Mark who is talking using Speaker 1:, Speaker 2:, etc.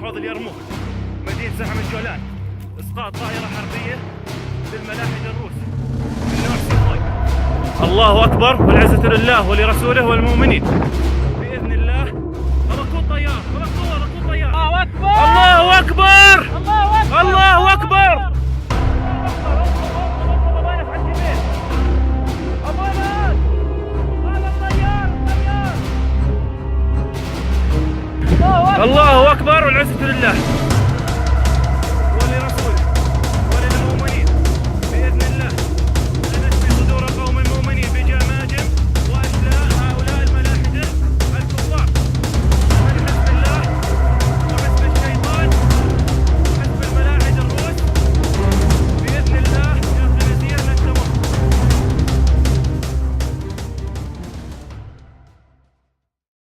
Speaker 1: حوض اليرموك مدينة زعم الجولان. إسقاط طائرة حربية للملاحد الروس من نوع سيكوي. الله أكبر والعزة لله ولرسوله والمؤمنين بإذن الله. ركوب طيار، ركوب طيار. الله أكبر الله أكبر الله أكبر. الله أكبر والعزة لله.